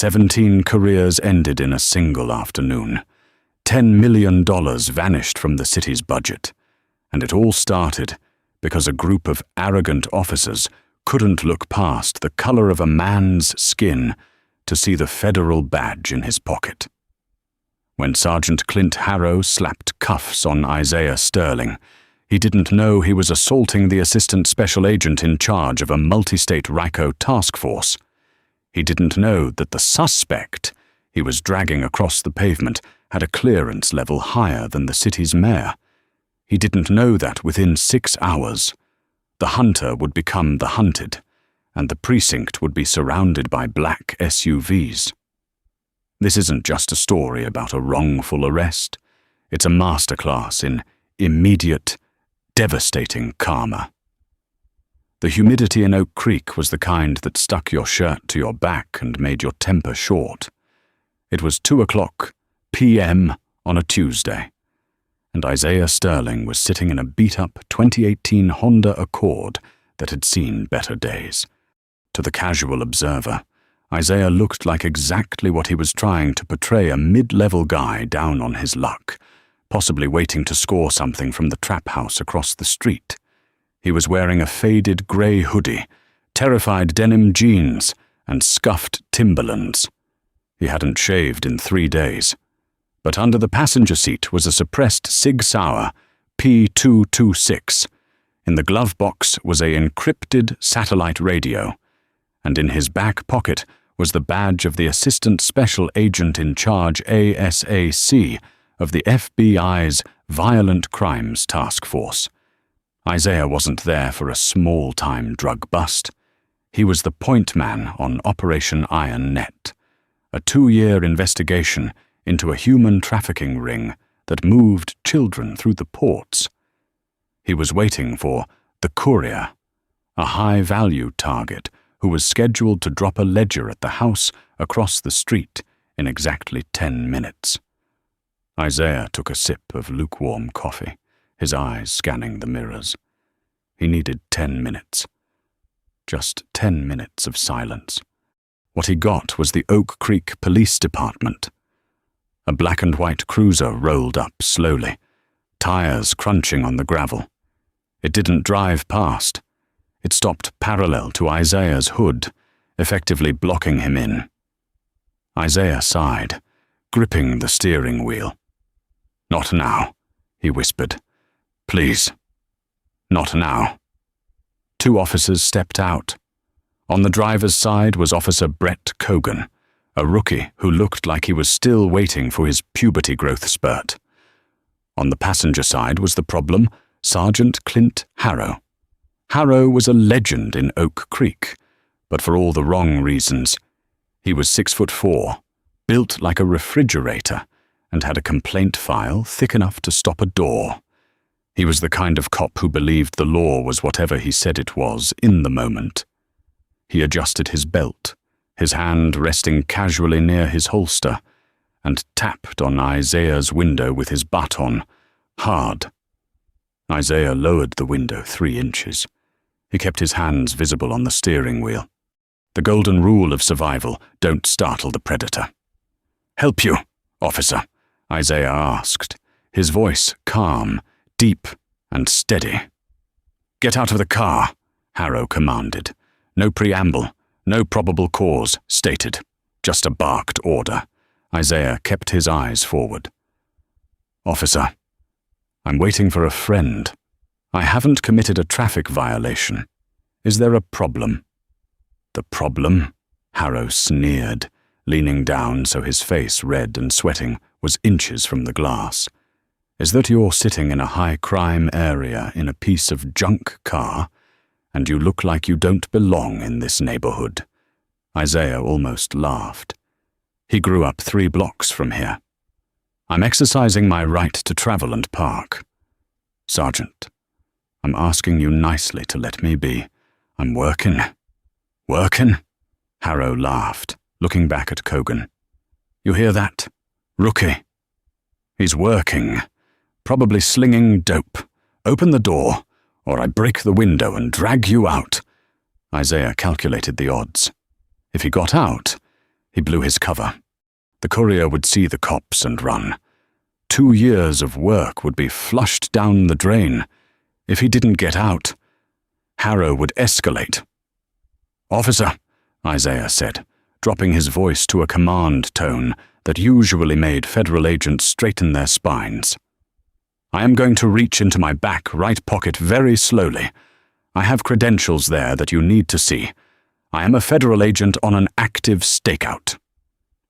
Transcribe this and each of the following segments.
17 careers ended in a single afternoon. $10 million vanished from the city's budget. And it all started because a group of arrogant officers couldn't look past the color of a man's skin to see the federal badge in his pocket. When Sergeant Clint Harrow slapped cuffs on Isaiah Sterling, he didn't know he was assaulting the assistant special agent in charge of a multi-state RICO task force. He didn't know that the suspect he was dragging across the pavement had a clearance level higher than the city's mayor. He didn't know that within 6 hours, the hunter would become the hunted, and the precinct would be surrounded by black SUVs. This isn't just a story about a wrongful arrest. It's a masterclass in immediate, devastating karma. The humidity in Oak Creek was the kind that stuck your shirt to your back and made your temper short. It was 2:00 p.m. on a Tuesday, and Isaiah Sterling was sitting in a beat-up 2018 Honda Accord that had seen better days. To the casual observer, Isaiah looked like exactly what he was trying to portray, a mid-level guy down on his luck, possibly waiting to score something from the trap house across the street. He was wearing a faded grey hoodie, terrified denim jeans, and scuffed Timberlands. He hadn't shaved in 3 days. But under the passenger seat was a suppressed Sig Sauer P226. In the glove box was a encrypted satellite radio, and in his back pocket was the badge of the Assistant Special Agent in Charge ASAC of the FBI's Violent Crimes Task Force. Isaiah wasn't there for a small-time drug bust. He was the point man on Operation Iron Net, a 2-year investigation into a human trafficking ring that moved children through the ports. He was waiting for the courier, a high-value target who was scheduled to drop a ledger at the house across the street in exactly 10 minutes. Isaiah took a sip of lukewarm coffee, his eyes scanning the mirrors. He needed 10 minutes. Just 10 minutes of silence. What he got was the Oak Creek Police Department. A black and white cruiser rolled up slowly, tires crunching on the gravel. It didn't drive past. It stopped parallel to Isaiah's hood, effectively blocking him in. Isaiah sighed, gripping the steering wheel. "Not now," he whispered. "Please, not now." 2 officers stepped out. On the driver's side was Officer Brett Cogan, a rookie who looked like he was still waiting for his puberty growth spurt. On the passenger side was the problem, Sergeant Clint Harrow. Harrow was a legend in Oak Creek, but for all the wrong reasons. He was 6'4", built like a refrigerator, and had a complaint file thick enough to stop a door. He was the kind of cop who believed the law was whatever he said it was in the moment. He adjusted his belt, his hand resting casually near his holster, and tapped on Isaiah's window with his baton, hard. Isaiah lowered the window 3 inches. He kept his hands visible on the steering wheel. The golden rule of survival: don't startle the predator. "Help you, officer?" Isaiah asked, his voice calm, deep, and steady. "Get out of the car," Harrow commanded. No preamble, no probable cause stated, just a barked order. Isaiah kept his eyes forward. "Officer, I'm waiting for a friend. I haven't committed a traffic violation. Is there a problem?" "The problem?" Harrow sneered, leaning down so his face, red and sweating, was inches from the glass. "Is that you're sitting in a high-crime area in a piece of junk car, and you look like you don't belong in this neighborhood." Isaiah almost laughed. He grew up 3 blocks from here. "I'm exercising my right to travel and park. Sergeant, I'm asking you nicely to let me be. I'm working." "Working?" Harrow laughed, looking back at Cogan. "You hear that? Rookie. He's working, probably slinging dope. Open the door, or I break the window and drag you out." Isaiah calculated the odds. If he got out, He blew his cover. The courier would see the cops and run. 2 years of work would be flushed down the drain. If he didn't get out, Harrow would escalate. "Officer," Isaiah said, dropping his voice to a command tone that usually made federal agents straighten their spines. "I am going to reach into my back right pocket very slowly. I have credentials there that you need to see. I am a federal agent on an active stakeout."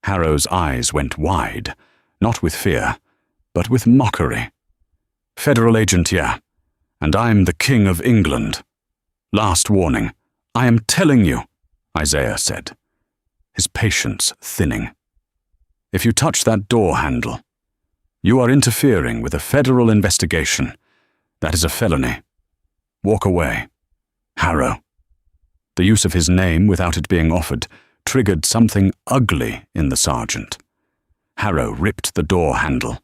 Harrow's eyes went wide, not with fear, but with mockery. "Federal agent, yeah, and I'm the King of England. Last warning, I am telling you," Isaiah said, his patience thinning. "If you touch that door handle, you are interfering with a federal investigation. That is a felony. Walk away. Harrow." The use of his name without it being offered triggered something ugly in the sergeant. Harrow ripped the door handle.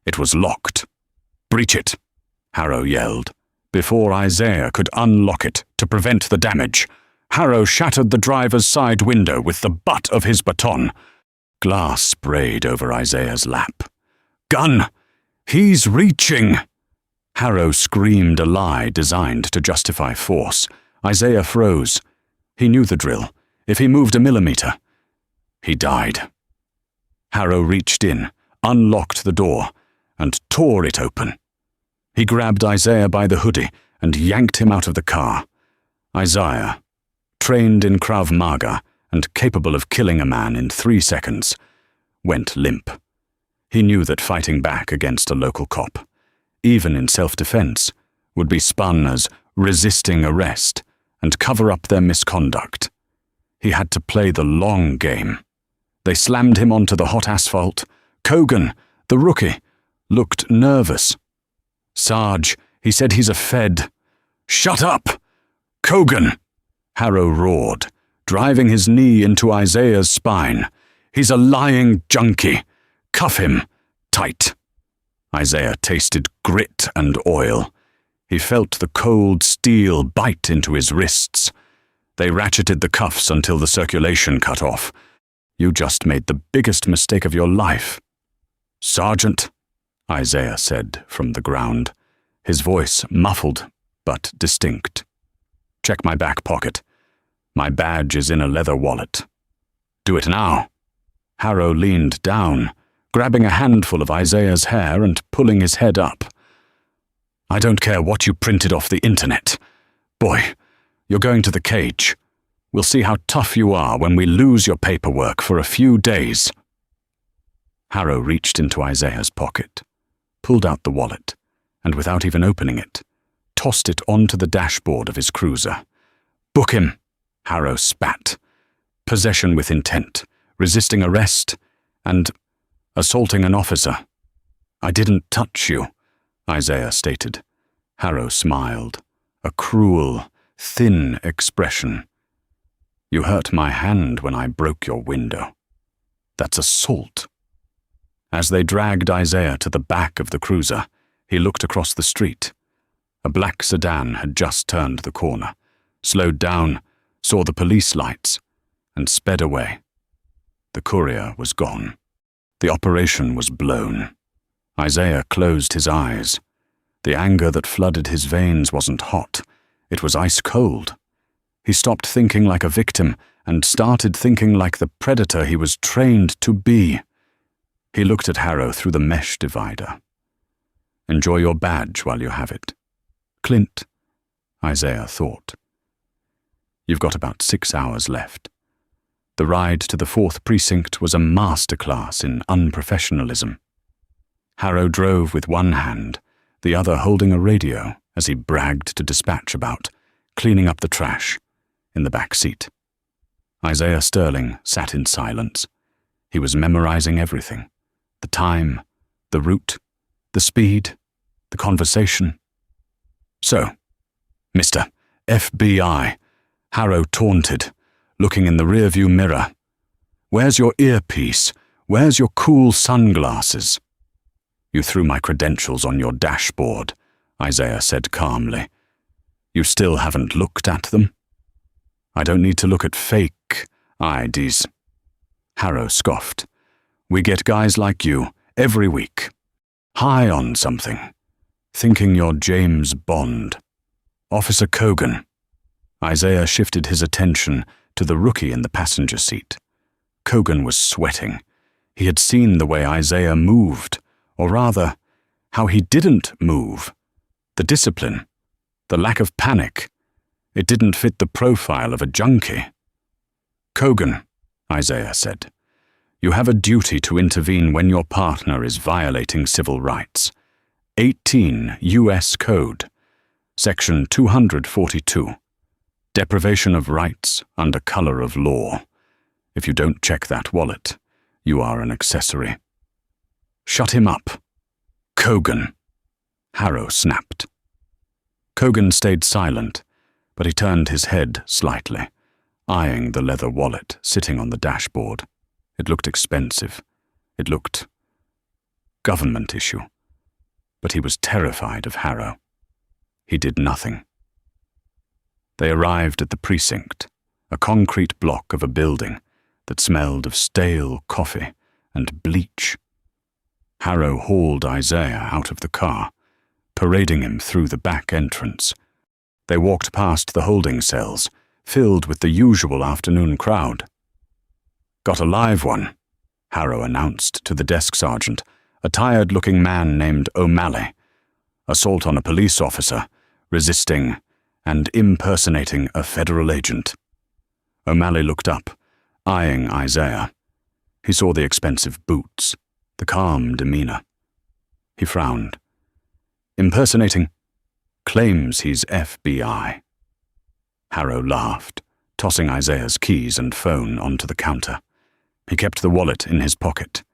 It was locked. "Breach it," Harrow yelled. Before Isaiah could unlock it to prevent the damage, Harrow shattered the driver's side window with the butt of his baton. Glass sprayed over Isaiah's lap. "Gun! He's reaching!" Harrow screamed a lie designed to justify force. Isaiah froze. He knew the drill. If he moved a millimeter, he died. Harrow reached in, unlocked the door, and tore it open. He grabbed Isaiah by the hoodie and yanked him out of the car. Isaiah, trained in Krav Maga and capable of killing a man in 3 seconds, went limp. He knew that fighting back against a local cop, even in self-defense, would be spun as resisting arrest and cover up their misconduct. He had to play the long game. They slammed him onto the hot asphalt. Kogan, the rookie, looked nervous. "Sarge, he said he's a Fed." "Shut up! Kogan!" Harrow roared, driving his knee into Isaiah's spine. "He's a lying junkie. Cuff him. Tight." Isaiah tasted grit and oil. He felt the cold steel bite into his wrists. They ratcheted the cuffs until the circulation cut off. "You just made the biggest mistake of your life." "Sergeant," Isaiah said from the ground, his voice muffled but distinct. "Check my back pocket. My badge is in a leather wallet." "Do it now." Harrow leaned down, grabbing a handful of Isaiah's hair and pulling his head up. "I don't care what you printed off the internet. Boy, you're going to the cage. We'll see how tough you are when we lose your paperwork for a few days." Harrow reached into Isaiah's pocket, pulled out the wallet, and without even opening it, tossed it onto the dashboard of his cruiser. "Book him," Harrow spat. "Possession with intent, resisting arrest, and assaulting an officer." "I didn't touch you," Isaiah stated. Harrow smiled, a cruel, thin expression. "You hurt my hand when I broke your window. That's assault." As they dragged Isaiah to the back of the cruiser, he looked across the street. A black sedan had just turned the corner, slowed down, saw the police lights, and sped away. The courier was gone. The operation was blown. Isaiah closed his eyes. The anger that flooded his veins wasn't hot. It was ice cold. He stopped thinking like a victim and started thinking like the predator he was trained to be. He looked at Harrow through the mesh divider. "Enjoy your badge while you have it. Clint," Isaiah thought. "You've got about 6 hours left." The ride to the 4th Precinct was a masterclass in unprofessionalism. Harrow drove with one hand, the other holding a radio as he bragged to dispatch about cleaning up the trash in the back seat. Isaiah Sterling sat in silence. He was memorizing everything: the time, the route, the speed, the conversation. "So, Mr. FBI," Harrow taunted, looking in the rearview mirror. "Where's your earpiece? Where's your cool sunglasses?" "You threw my credentials on your dashboard," Isaiah said calmly. "You still haven't looked at them?" "I don't need to look at fake IDs." Harrow scoffed. "We get guys like you every week. High on something. Thinking you're James Bond. Officer Cogan." Isaiah shifted his attention to the rookie in the passenger seat. Cogan was sweating. He had seen the way Isaiah moved, or rather, how he didn't move. The discipline, the lack of panic. It didn't fit the profile of a junkie. "Cogan," Isaiah said, "you have a duty to intervene when your partner is violating civil rights. 18 U.S. Code, Section 242. Deprivation of rights under color of law. If you don't check that wallet, you are an accessory." "Shut him up." "Cogan," Harrow snapped. Cogan stayed silent, but he turned his head slightly, eyeing the leather wallet sitting on the dashboard. It looked expensive. It looked government issue. But he was terrified of Harrow. He did nothing. They arrived at the precinct, a concrete block of a building that smelled of stale coffee and bleach. Harrow hauled Isaiah out of the car, parading him through the back entrance. They walked past the holding cells, filled with the usual afternoon crowd. "Got a live one," Harrow announced to the desk sergeant, a tired-looking man named O'Malley. "Assault on a police officer, resisting and impersonating a federal agent." O'Malley looked up, eyeing Isaiah. He saw the expensive boots, the calm demeanor. He frowned. "Impersonating? Claims he's FBI." Harrow laughed, tossing Isaiah's keys and phone onto the counter. He kept the wallet in his pocket.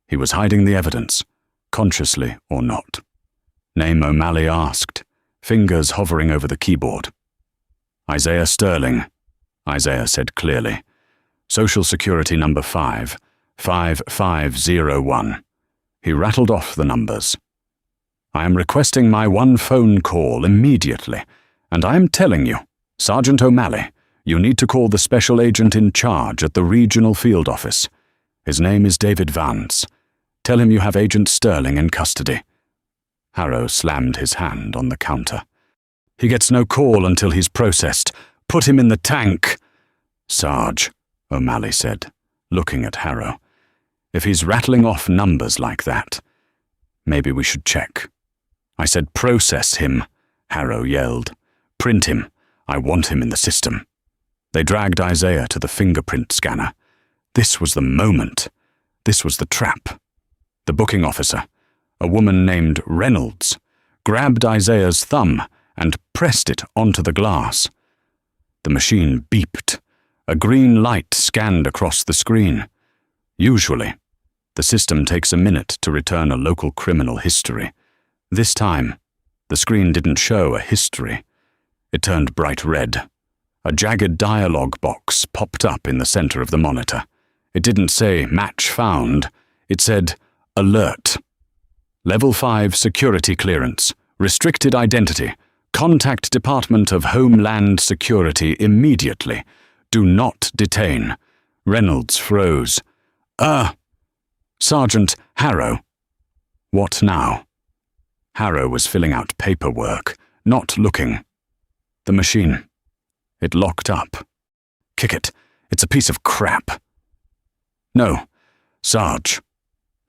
He was hiding the evidence, consciously or not. Name O'Malley asked, fingers hovering over the keyboard. "Isaiah Sterling," Isaiah said clearly. "Social Security number 55501. He rattled off the numbers. "I am requesting my one phone call immediately, and I am telling you, Sergeant O'Malley, you need to call the special agent in charge at the regional field office. His name is David Vance. Tell him you have Agent Sterling in custody." Harrow slammed his hand on the counter. "He gets no call until he's processed. Put him in the tank." "Sarge," O'Malley said, looking at Harrow. "If he's rattling off numbers like that, maybe we should check." "I said process him," Harrow yelled. "Print him. I want him in the system." They dragged Isaiah to the fingerprint scanner. This was the moment. This was the trap. The booking officer, a woman named Reynolds, grabbed Isaiah's thumb and pressed it onto the glass. The machine beeped. A green light scanned across the screen. Usually, the system takes a minute to return a local criminal history. This time, the screen didn't show a history. It turned bright red. A jagged dialogue box popped up in the center of the monitor. It didn't say match found. It said alert. Level 5 security clearance. Restricted identity. Contact Department of Homeland Security immediately. Do not detain. Reynolds froze. Sergeant Harrow." "What now?" Harrow was filling out paperwork, not looking. The machine. It locked up. "Kick it. It's a piece of crap." "No, Sarge.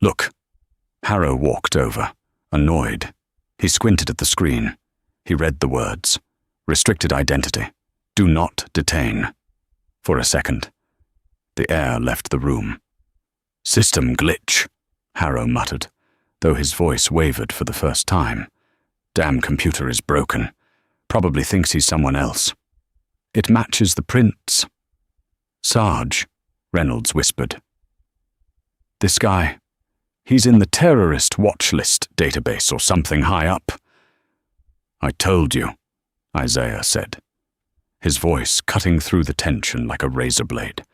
Look." Harrow walked over, annoyed. He squinted at the screen. He read the words. Restricted identity. Do not detain. For a second, the air left the room. "System glitch," Harrow muttered, though his voice wavered for the first time. "Damn computer is broken. Probably thinks he's someone else. It matches the prints." "Sarge," Reynolds whispered. "This guy, he's in the terrorist watch list database or something high up." "I told you," Isaiah said, his voice cutting through the tension like a razor blade.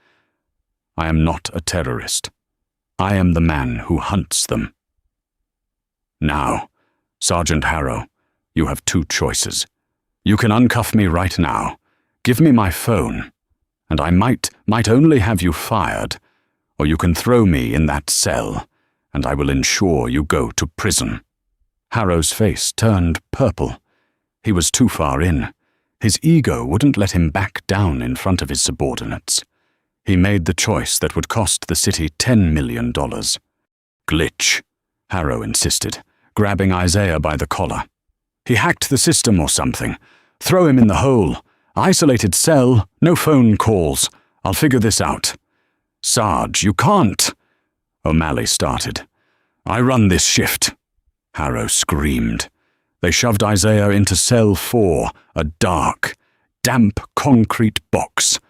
"I am not a terrorist. I am the man who hunts them." "Now, Sergeant Harrow, you have two choices. You can uncuff me right now, give me my phone, and I might only have you fired, or you can throw me in that cell, and I will ensure you go to prison." Harrow's face turned purple. He was too far in. His ego wouldn't let him back down in front of his subordinates. He made the choice that would cost the city $10 million. "Glitch," Harrow insisted, grabbing Isaiah by the collar. "He hacked the system or something. Throw him in the hole. Isolated cell, no phone calls. I'll figure this out." "Sarge, you can't." O'Malley started. "I run this shift." Harrow screamed. They shoved Isaiah into cell 4, a dark, damp concrete box.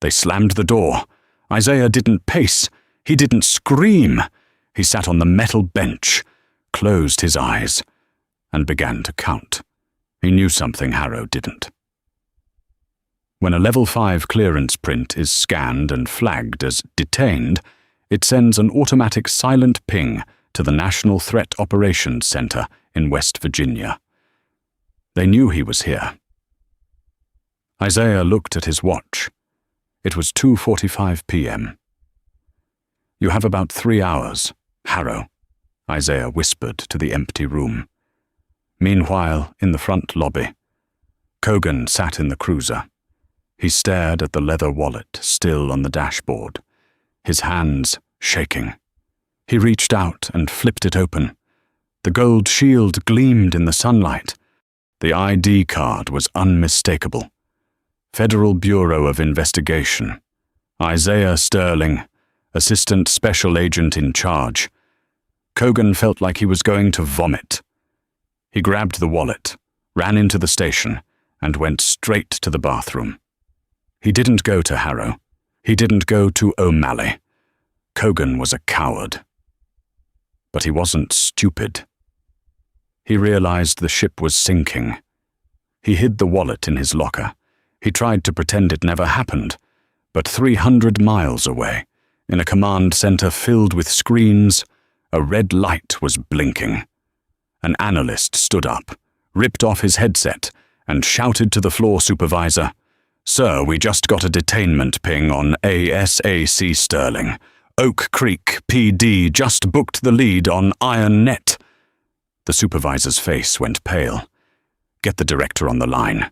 They slammed the door. Isaiah didn't pace. He didn't scream. He sat on the metal bench, closed his eyes, and began to count. He knew something Harrow didn't. When a Level 5 clearance print is scanned and flagged as detained, it sends an automatic silent ping to the National Threat Operations Center in West Virginia. They knew he was here. Isaiah looked at his watch. It was 2:45 p.m. "You have about 3 hours, Harrow," Isaiah whispered to the empty room. Meanwhile, in the front lobby, Cogan sat in the cruiser. He stared at the leather wallet still on the dashboard, his hands shaking. He reached out and flipped it open. The gold shield gleamed in the sunlight. The ID card was unmistakable. Federal Bureau of Investigation. Isaiah Sterling, Assistant Special Agent in charge. Cogan felt like he was going to vomit. He grabbed the wallet, ran into the station, and went straight to the bathroom. He didn't go to Harrow. He didn't go to O'Malley. Cogan was a coward. But he wasn't stupid. He realized the ship was sinking. He hid the wallet in his locker. He tried to pretend it never happened, but 300 miles away, in a command center filled with screens, a red light was blinking. An analyst stood up, ripped off his headset, and shouted to the floor supervisor, "Sir, we just got a detainment ping on ASAC Sterling. Oak Creek PD just booked the lead on Iron Net." The supervisor's face went pale. "Get the director on the line,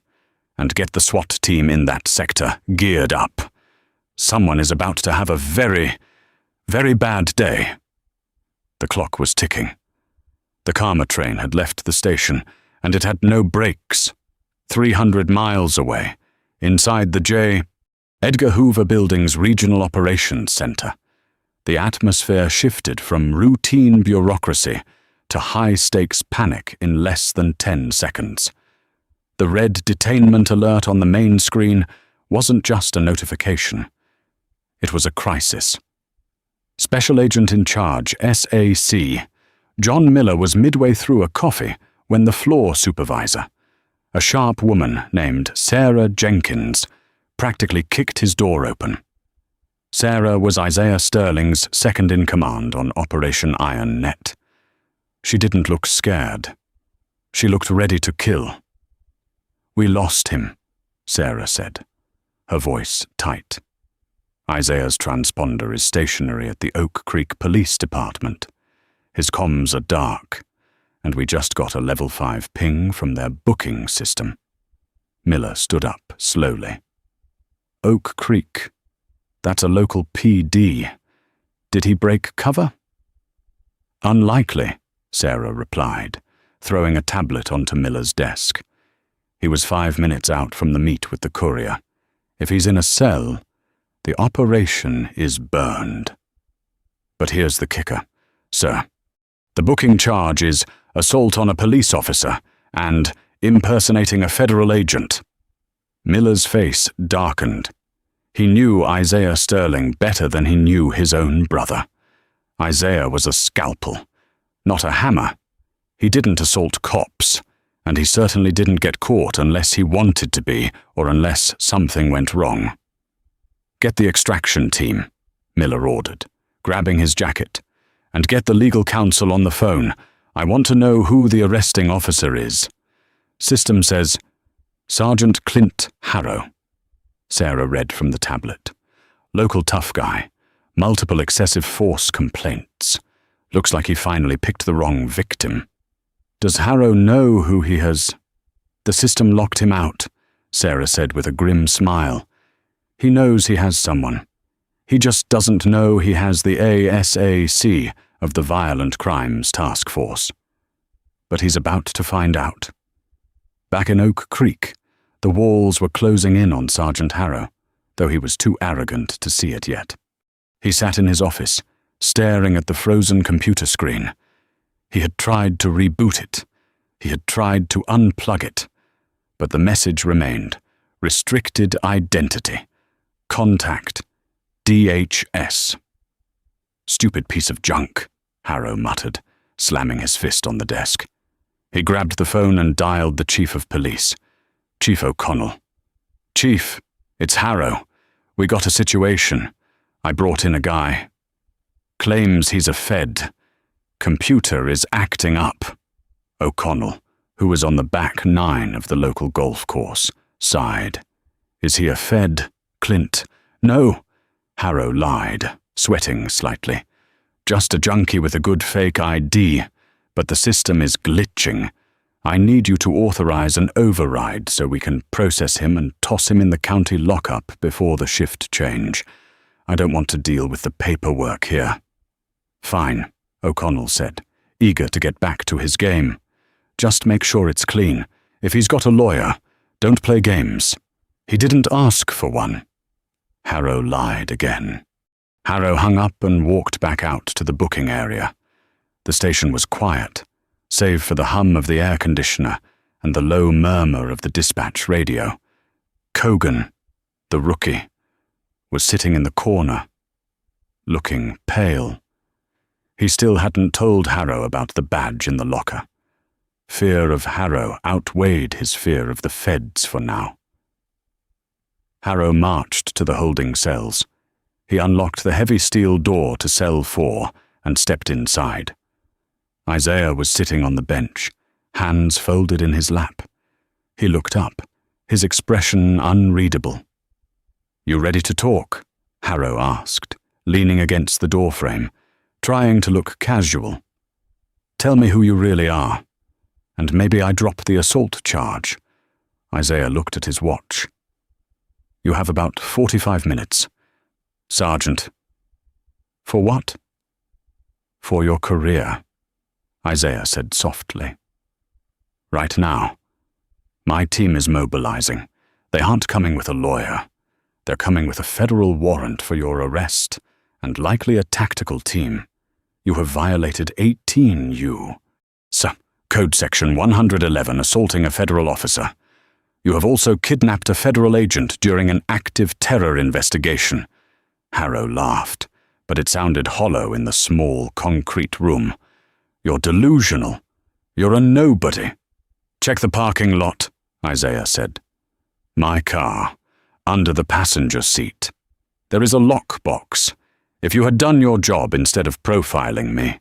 and get the SWAT team in that sector geared up. Someone is about to have a very, very bad day." The clock was ticking. The Karma train had left the station, and it had no brakes. 300 miles away, inside the J. Edgar Hoover Building's Regional Operations Center, the atmosphere shifted from routine bureaucracy to high-stakes panic in less than 10 seconds. The red detainment alert on the main screen wasn't just a notification. It was a crisis. Special Agent in Charge, SAC, John Miller was midway through a coffee when the floor supervisor, a sharp woman named Sarah Jenkins, practically kicked his door open. Sarah was Isaiah Sterling's second-in-command on Operation Iron Net. She didn't look scared. She looked ready to kill. "We lost him," Sarah said, her voice tight. "Isaiah's transponder is stationary at the Oak Creek Police Department. His comms are dark, and we just got a Level 5 ping from their booking system." Miller stood up slowly. "Oak Creek. That's a local PD. Did he break cover?" "Unlikely," Sarah replied, throwing a tablet onto Miller's desk. "He was 5 minutes out from the meet with the courier. If he's in a cell, the operation is burned. But here's the kicker, sir. The booking charge is assault on a police officer and impersonating a federal agent." Miller's face darkened. He knew Isaiah Sterling better than he knew his own brother. Isaiah was a scalpel, not a hammer. He didn't assault cops, and he certainly didn't get caught unless he wanted to be or unless something went wrong. "Get the extraction team," Miller ordered, grabbing his jacket, "and get the legal counsel on the phone. I want to know who the arresting officer is." "System says, Sergeant Clint Harrow." Sarah read from the tablet. "Local tough guy. multiple excessive force complaints. Looks like he finally picked the wrong victim. Does Harrow know who he has? The system locked him out, Sarah said with a grim smile. He knows he has someone. He just doesn't know he has the ASAC of the Violent Crimes Task Force. But he's about to find out. Back in Oak Creek, the walls were closing in on Sergeant Harrow, though he was too arrogant to see it yet. He sat in his office, staring at the frozen computer screen. He had tried to reboot it. He had tried to unplug it. But the message remained: restricted identity. Contact. DHS. Stupid piece of junk, Harrow muttered, slamming his fist on the desk. He grabbed the phone and dialed the chief of police. Chief O'Connell. Chief, it's Harrow. We got a situation. I brought in a guy. Claims he's a Fed. Computer is acting up. O'Connell, who was on the back nine of the local golf course, sighed. Is he a Fed, Clint? No. Harrow lied, sweating slightly. Just a junkie with a good fake ID, but the system is glitching. I need you to authorize an override so we can process him and toss him in the county lockup before the shift change. I don't want to deal with the paperwork here. Fine, O'Connell said, eager to get back to his game. Just make sure it's clean. If he's got a lawyer, don't play games. He didn't ask for one. Harrow lied again. Harrow hung up and walked back out to the booking area. The station was quiet, save for the hum of the air conditioner and the low murmur of the dispatch radio. Kogan, the rookie, was sitting in the corner, looking pale. He still hadn't told Harrow about the badge in the locker. Fear of Harrow outweighed his fear of the Feds for now. Harrow marched to the holding cells. He unlocked the heavy steel door to cell 4 and stepped inside. Isaiah was sitting on the bench, hands folded in his lap. He looked up, his expression unreadable. You ready to talk? Harrow asked, leaning against the doorframe, trying to look casual. Tell me who you really are, and maybe I drop the assault charge. Isaiah looked at his watch. You have about 45 minutes. Sergeant. For what? For your career, Isaiah said softly. Right now. My team is mobilizing. They aren't coming with a lawyer. They're coming with a federal warrant for your arrest, and likely a tactical team. You have violated 18 Code Section 111, assaulting a federal officer. You have also kidnapped a federal agent during an active terror investigation. Harrow laughed, but it sounded hollow in the small, concrete room. You're delusional. You're a nobody. Check the parking lot, Isaiah said. My car, under the passenger seat. There is a lockbox. If you had done your job instead of profiling me,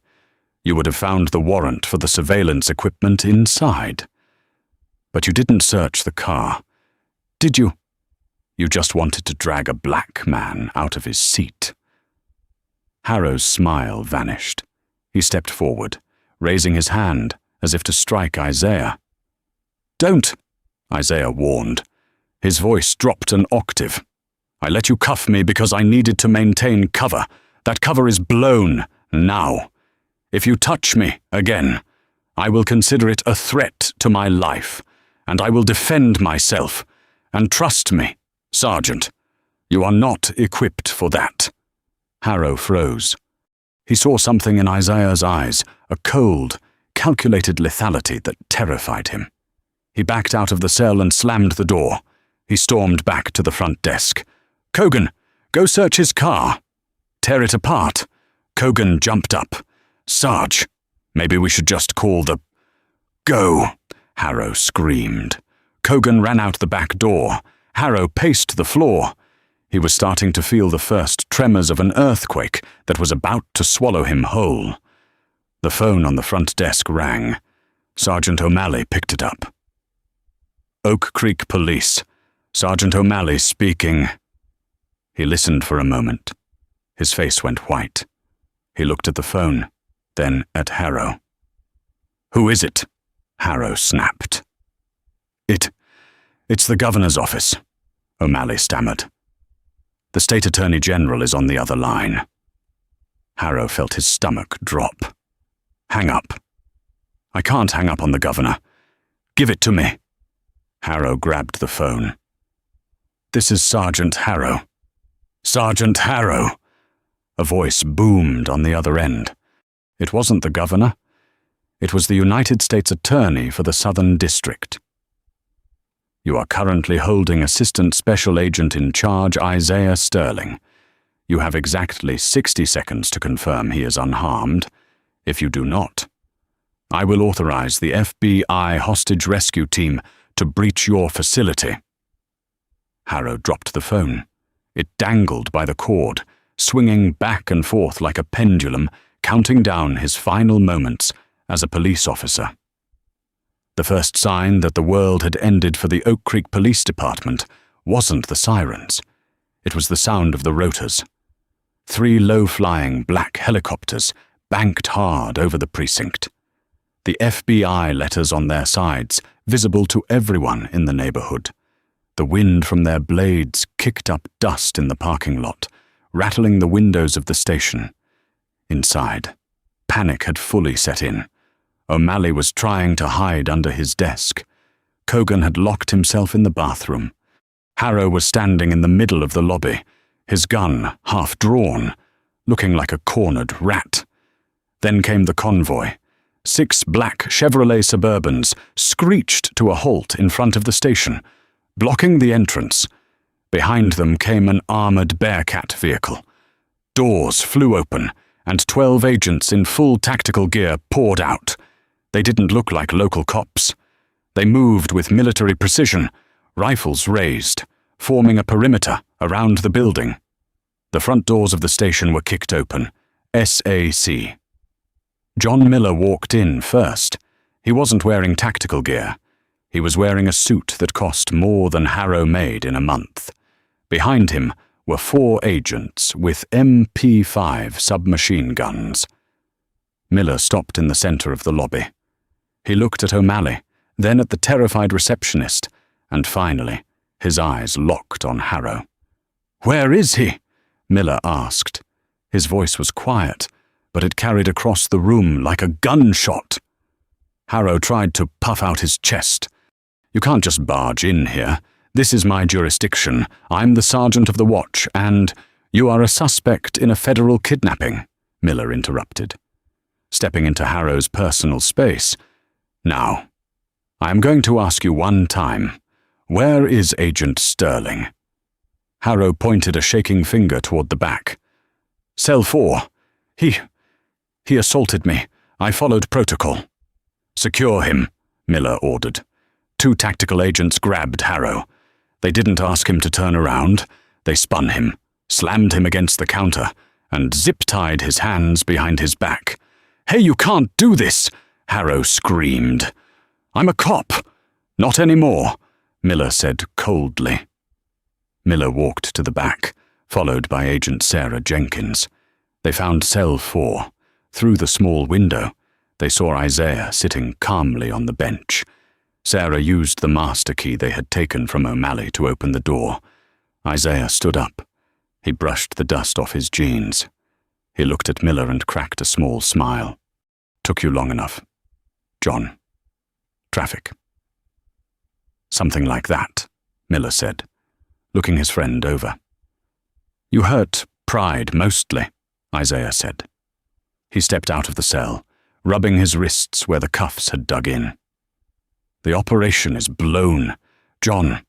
you would have found the warrant for the surveillance equipment inside. But you didn't search the car, did you? You just wanted to drag a black man out of his seat. Harrow's smile vanished. He stepped forward, raising his hand as if to strike Isaiah. Don't, Isaiah warned. His voice dropped an octave. I let you cuff me because I needed to maintain cover. That cover is blown now. If you touch me again, I will consider it a threat to my life, and I will defend myself. And trust me, Sergeant, you are not equipped for that. Harrow froze. He saw something in Isaiah's eyes, a cold, calculated lethality that terrified him. He backed out of the cell and slammed the door. He stormed back to the front desk. Kogan, go search his car. Tear it apart. Kogan jumped up. Sarge, maybe we should just call the... Go, Harrow screamed. Kogan ran out the back door. Harrow paced the floor. He was starting to feel the first tremors of an earthquake that was about to swallow him whole. The phone on the front desk rang. Sergeant O'Malley picked it up. Oak Creek Police. Sergeant O'Malley speaking. He listened for a moment. His face went white. He looked at the phone, then at Harrow. "Who is it?" Harrow snapped. It's the governor's office," O'Malley stammered. "The state attorney general is on the other line." Harrow felt his stomach drop. "Hang up." "I can't hang up on the governor. Give it to me." Harrow grabbed the phone. "This is Sergeant Harrow." "Sergeant Harrow!" A voice boomed on the other end. It wasn't the governor. It was the United States Attorney for the Southern District. "You are currently holding Assistant Special Agent in Charge Isaiah Sterling. You have exactly 60 seconds to confirm he is unharmed. If you do not, I will authorize the FBI hostage rescue team to breach your facility." Harrow dropped the phone. It dangled by the cord, swinging back and forth like a pendulum, counting down his final moments as a police officer. The first sign that the world had ended for the Oak Creek Police Department wasn't the sirens. It was the sound of the rotors. 3 low-flying black helicopters banked hard over the precinct. The FBI letters on their sides, visible to everyone in the neighborhood. The wind from their blades kicked up dust in the parking lot, rattling the windows of the station. Inside, panic had fully set in. O'Malley was trying to hide under his desk. Cogan had locked himself in the bathroom. Harrow was standing in the middle of the lobby, his gun half drawn, looking like a cornered rat. Then came the convoy. 6 black Chevrolet Suburbans screeched to a halt in front of the station, blocking the entrance. Behind them came an armored Bearcat vehicle. Doors flew open, and 12 agents in full tactical gear poured out. They didn't look like local cops. They moved with military precision, rifles raised, forming a perimeter around the building. The front doors of the station were kicked open. SAC. John Miller walked in first. He wasn't wearing tactical gear. He was wearing a suit that cost more than Harrow made in a month. Behind him were 4 agents with MP5 submachine guns. Miller stopped in the center of the lobby. He looked at O'Malley, then at the terrified receptionist, and finally, his eyes locked on Harrow. "Where is he?" Miller asked. His voice was quiet, but it carried across the room like a gunshot. Harrow tried to puff out his chest. "You can't just barge in here. This is my jurisdiction. I'm the sergeant of the watch, and you are a suspect in a federal kidnapping," Miller interrupted, stepping into Harrow's personal space. "Now, I am going to ask you one time. Where is Agent Sterling?" Harrow pointed a shaking finger toward the back. "Cell 4. He assaulted me. I followed protocol." "Secure him," Miller ordered. 2 tactical agents grabbed Harrow. They didn't ask him to turn around. They spun him, slammed him against the counter, and zip-tied his hands behind his back. "Hey, you can't do this!" Harrow screamed. "I'm a cop." "Not anymore," Miller said coldly. Miller walked to the back, followed by Agent Sarah Jenkins. They found Cell 4. Through the small window, they saw Isaiah sitting calmly on the bench. Sarah used the master key they had taken from O'Malley to open the door. Isaiah stood up. He brushed the dust off his jeans. He looked at Miller and cracked a small smile. "Took you long enough. John. Traffic." "Something like that," Miller said, looking his friend over. "You hurt pride mostly," Isaiah said. He stepped out of the cell, rubbing his wrists where the cuffs had dug in. "The operation is blown. John,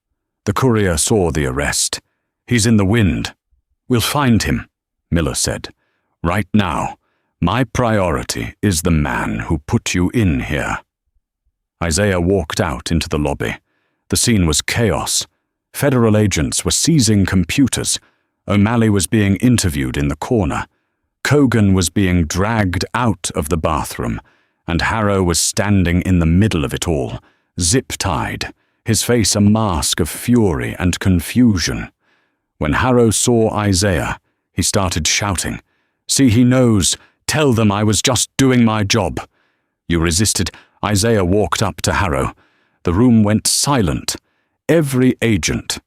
the courier saw the arrest. He's in the wind. We'll find him," Miller said. "Right now, my priority is the man who put you in here." Isaiah walked out into the lobby. The scene was chaos. Federal agents were seizing computers. O'Malley was being interviewed in the corner. Cogan was being dragged out of the bathroom, and Harrow was standing in the middle of it all, zip-tied, his face a mask of fury and confusion. When Harrow saw Isaiah, He started shouting. "See, he knows. Tell them I was just doing my job." You resisted. Isaiah walked up to Harrow. The room went silent. Every agent,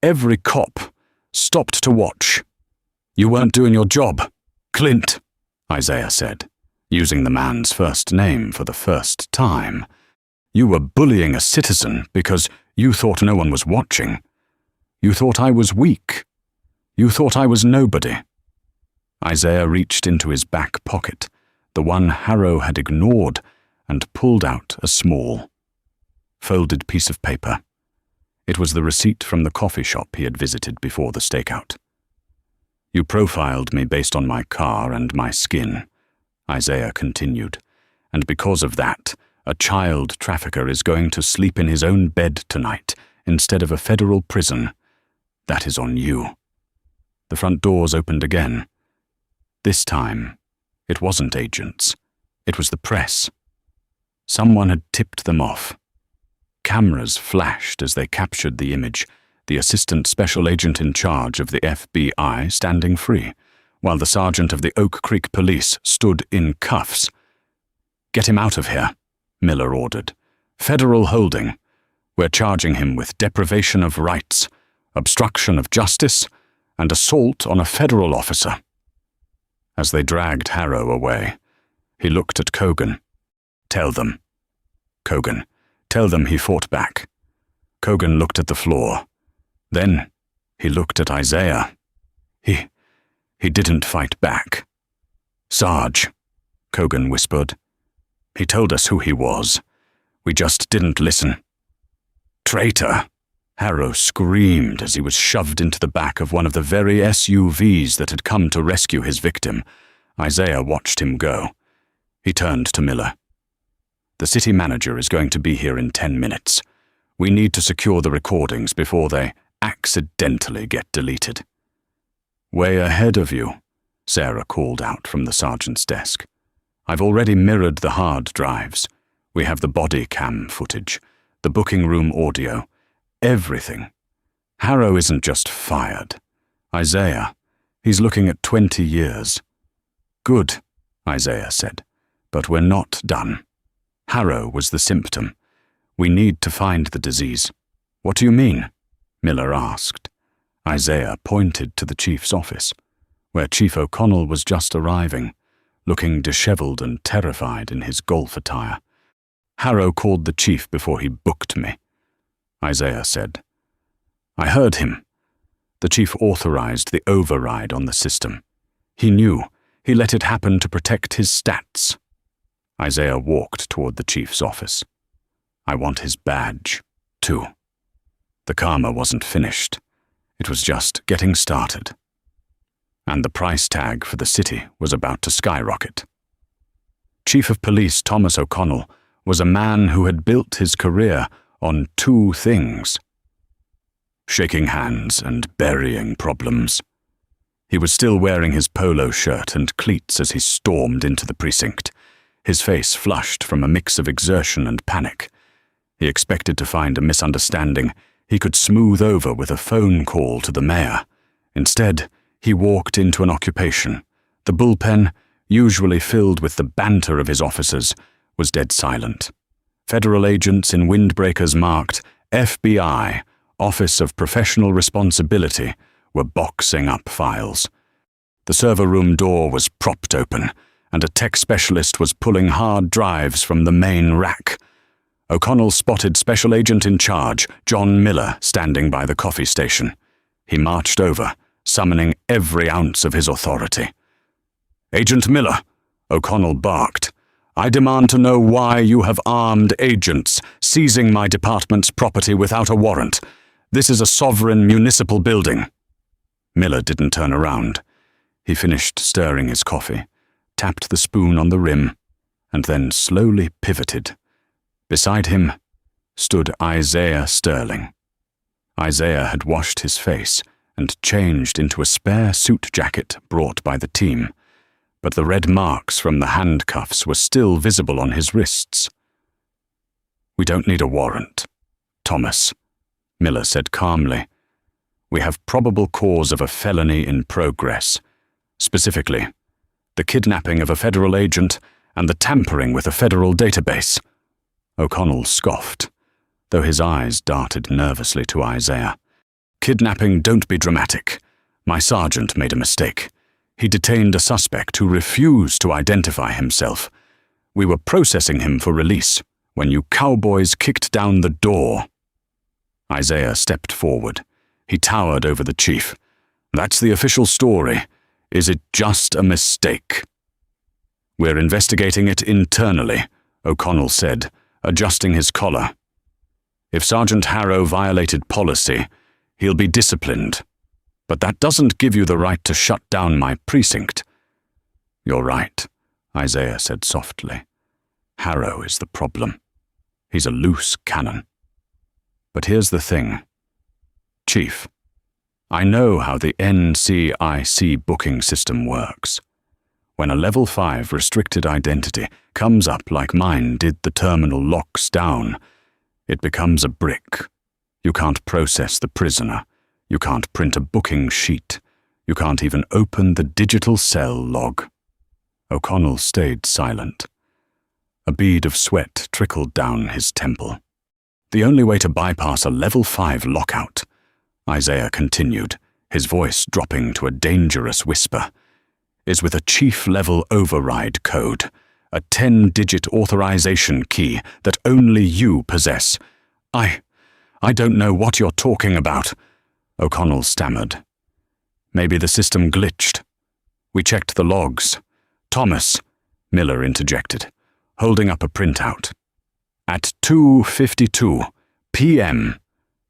every cop, stopped to watch. "You weren't doing your job, Clint," Isaiah said, using the man's first name for the first time. "You were bullying a citizen because you thought no one was watching. You thought I was weak. You thought I was nobody." Isaiah reached into his back pocket, the one Harrow had ignored, and pulled out a small, folded piece of paper. It was the receipt from the coffee shop he had visited before the stakeout. "You profiled me based on my car and my skin," Isaiah continued, "and because of that, a child trafficker is going to sleep in his own bed tonight instead of a federal prison. That is on you." The front doors opened again. This time, it wasn't agents. It was the press. Someone had tipped them off. Cameras flashed as they captured the image, the assistant special agent in charge of the FBI standing free, while the sergeant of the Oak Creek Police stood in cuffs. "Get him out of here," Miller ordered. "Federal holding. We're charging him with deprivation of rights, obstruction of justice, and assault on a federal officer." As they dragged Harrow away, he looked at Cogan. "Tell them." Cogan. "Tell them he fought back." Cogan looked at the floor. Then he looked at Isaiah. He didn't fight back." "Sarge," Cogan whispered. "He told us who he was. We just didn't listen." "Traitor," Harrow screamed as he was shoved into the back of one of the very SUVs that had come to rescue his victim. Isaiah watched him go. He turned to Miller. "The city manager is going to be here in 10 minutes. We need to secure the recordings before they accidentally get deleted." "Way ahead of you," Sarah called out from the sergeant's desk. "I've already mirrored the hard drives. We have the body cam footage, the booking room audio, everything. Harrow isn't just fired. Isaiah, he's looking at 20 years. "Good," Isaiah said, "but we're not done. Harrow was the symptom. We need to find the disease." "What do you mean?" Miller asked. Isaiah pointed to the chief's office, where Chief O'Connell was just arriving, looking disheveled and terrified in his golf attire. "Harrow called the chief before he booked me," Isaiah said. "I heard him. The chief authorized the override on the system. He knew. He let it happen to protect his stats." Isaiah walked toward the chief's office. "I want his badge, too." The karma wasn't finished. It was just getting started. And the price tag for the city was about to skyrocket. Chief of Police Thomas O'Connell was a man who had built his career on two things: shaking hands and burying problems. He was still wearing his polo shirt and cleats as he stormed into the precinct, his face flushed from a mix of exertion and panic. He expected to find a misunderstanding he could smooth over with a phone call to the mayor. Instead, he walked into an occupation. The bullpen, usually filled with the banter of his officers, was dead silent. Federal agents in windbreakers marked FBI, Office of Professional Responsibility, were boxing up files. The server room door was propped open, and a tech specialist was pulling hard drives from the main rack. O'Connell spotted Special Agent in Charge, John Miller, standing by the coffee station. He marched over, summoning every ounce of his authority. "Agent Miller," O'Connell barked, "I demand to know why you have armed agents, seizing my department's property without a warrant. This is a sovereign municipal building." Miller didn't turn around. He finished stirring his coffee, tapped the spoon on the rim, and then slowly pivoted. Beside him stood Isaiah Sterling. Isaiah had washed his face and changed into a spare suit jacket brought by the team, but the red marks from the handcuffs were still visible on his wrists. "We don't need a warrant, Thomas," Miller said calmly. "We have probable cause of a felony in progress. Specifically, the kidnapping of a federal agent and the tampering with a federal database. O'Connell scoffed, though his eyes darted nervously to Isaiah. Kidnapping, don't be dramatic. My sergeant made a mistake. He detained a suspect who refused to identify himself. We were processing him for release when you cowboys kicked down the door. Isaiah stepped forward. He towered over the chief. That's the official story. Is it just a mistake? We're investigating it internally, O'Connell said, adjusting his collar. If Sergeant Harrow violated policy, he'll be disciplined. But that doesn't give you the right to shut down my precinct. You're right, Isaiah said softly. Harrow is the problem. He's a loose cannon. But here's the thing. Chief, I know how the NCIC booking system works. When a level 5 restricted identity comes up like mine did, the terminal locks down. It becomes a brick. You can't process the prisoner. You can't print a booking sheet. You can't even open the digital cell log. O'Connell stayed silent. A bead of sweat trickled down his temple. The only way to bypass a level 5 lockout, Isaiah continued, his voice dropping to a dangerous whisper, is with a chief-level override code, a 10-digit authorization key that only you possess. I don't know what you're talking about, O'Connell stammered. Maybe the system glitched. We checked the logs. Thomas, Miller interjected, holding up a printout. At 2:52 p.m.,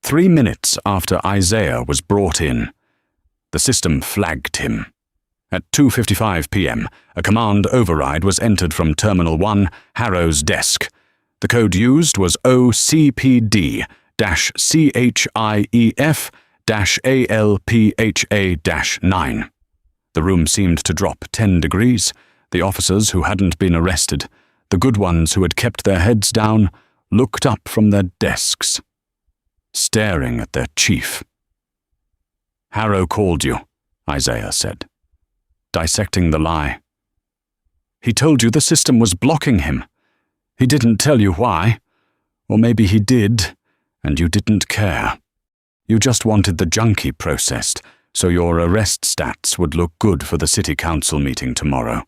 3 minutes after Isaiah was brought in, the system flagged him. At 2:55 p.m., a command override was entered from Terminal 1, Harrow's desk. The code used was OCPD-CHIEF-ALPHA-9. The room seemed to drop 10 degrees. The officers who hadn't been arrested, the good ones who had kept their heads down, looked up from their desks, staring at their chief. Harrow called you, Isaiah said, dissecting the lie. He told you the system was blocking him. He didn't tell you why. Or maybe he did, and you didn't care. You just wanted the junkie processed, so your arrest stats would look good for the city council meeting tomorrow.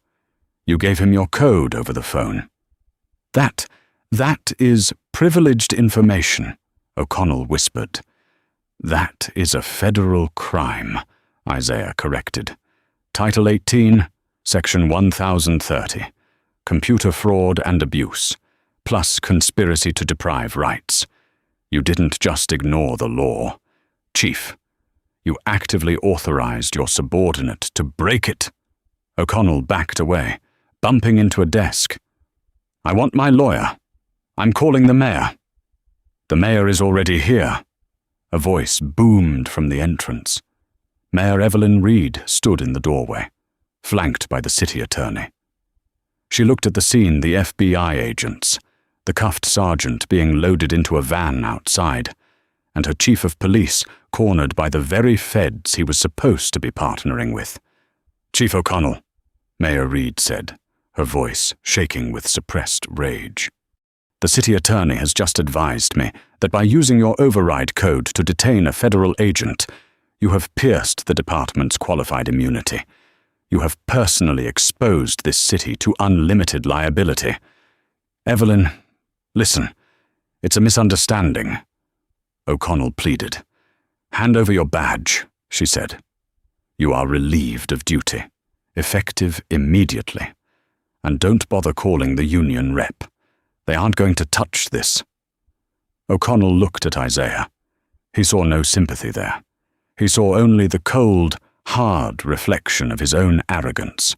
You gave him your code over the phone. That is privileged information, O'Connell whispered. That is a federal crime, Isaiah corrected. Title 18, Section 1030, Computer Fraud and Abuse, plus conspiracy to deprive rights. You didn't just ignore the law. Chief, you actively authorized your subordinate to break it. O'Connell backed away, bumping into a desk. I want my lawyer. I'm calling the mayor. The mayor is already here. A voice boomed from the entrance. Mayor Evelyn Reed stood in the doorway, flanked by the city attorney. She looked at the scene, the FBI agents, the cuffed sergeant being loaded into a van outside, and her chief of police cornered by the very feds he was supposed to be partnering with. Chief O'Connell, Mayor Reed said, her voice shaking with suppressed rage. The city attorney has just advised me that by using your override code to detain a federal agent, you have pierced the department's qualified immunity. You have personally exposed this city to unlimited liability. Evelyn, listen, it's a misunderstanding, O'Connell pleaded. Hand over your badge, she said. You are relieved of duty, effective immediately. And don't bother calling the union rep. They aren't going to touch this. O'Connell looked at Isaiah. He saw no sympathy there. He saw only the cold, hard reflection of his own arrogance.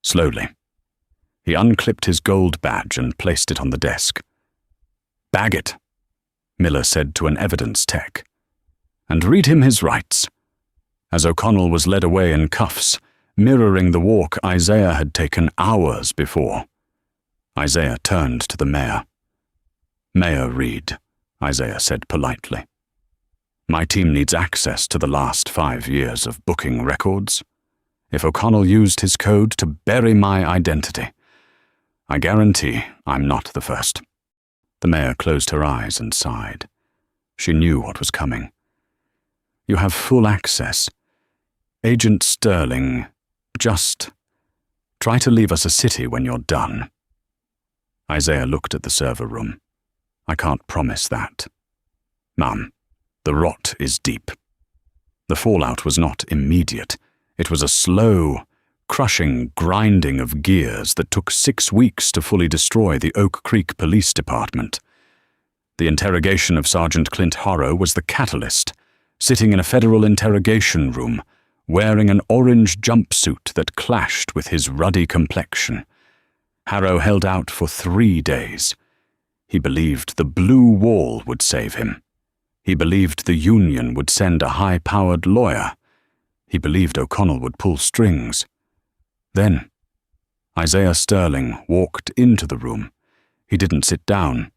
Slowly, he unclipped his gold badge and placed it on the desk. Bag it, Miller said to an evidence tech, and read him his rights. As O'Connell was led away in cuffs, mirroring the walk Isaiah had taken hours before, Isaiah turned to the mayor. Mayor Reed, Isaiah said politely. My team needs access to the last 5 years of booking records. if O'Connell used his code to bury my identity. I guarantee I'm not the first." The mayor closed her eyes and sighed. She knew what was coming. "You have full access. Agent Sterling, just try to leave us a city when you're done." Isaiah looked at the server room. "I can't promise that. Ma'am, the rot is deep." The fallout was not immediate. It was a slow, crushing grinding of gears that took 6 weeks to fully destroy the Oak Creek Police Department. The interrogation of Sergeant Clint Harrow was the catalyst, sitting in a federal interrogation room, wearing an orange jumpsuit that clashed with his ruddy complexion. Harrow held out for 3 days. He believed the blue wall would save him. He believed the union would send a high-powered lawyer. He believed O'Connell would pull strings. Then, Isaiah Sterling walked into the room. He didn't sit down.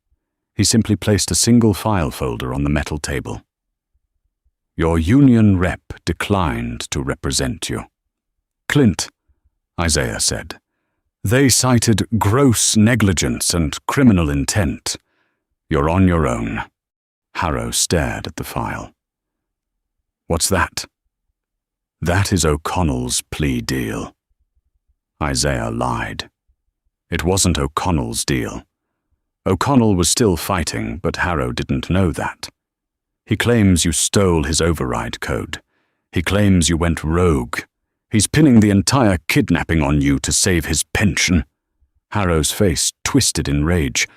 He simply placed a single file folder on the metal table. "Your union rep declined to represent you." "Clint," Isaiah said. "They cited gross negligence and criminal intent. You're on your own." Harrow stared at the file. "What's that?" "That is O'Connell's plea deal." Isaiah lied. It wasn't O'Connell's deal. O'Connell was still fighting, but Harrow didn't know that. "He claims you stole his override code. He claims you went rogue. He's pinning the entire kidnapping on you to save his pension." Harrow's face twisted in rage.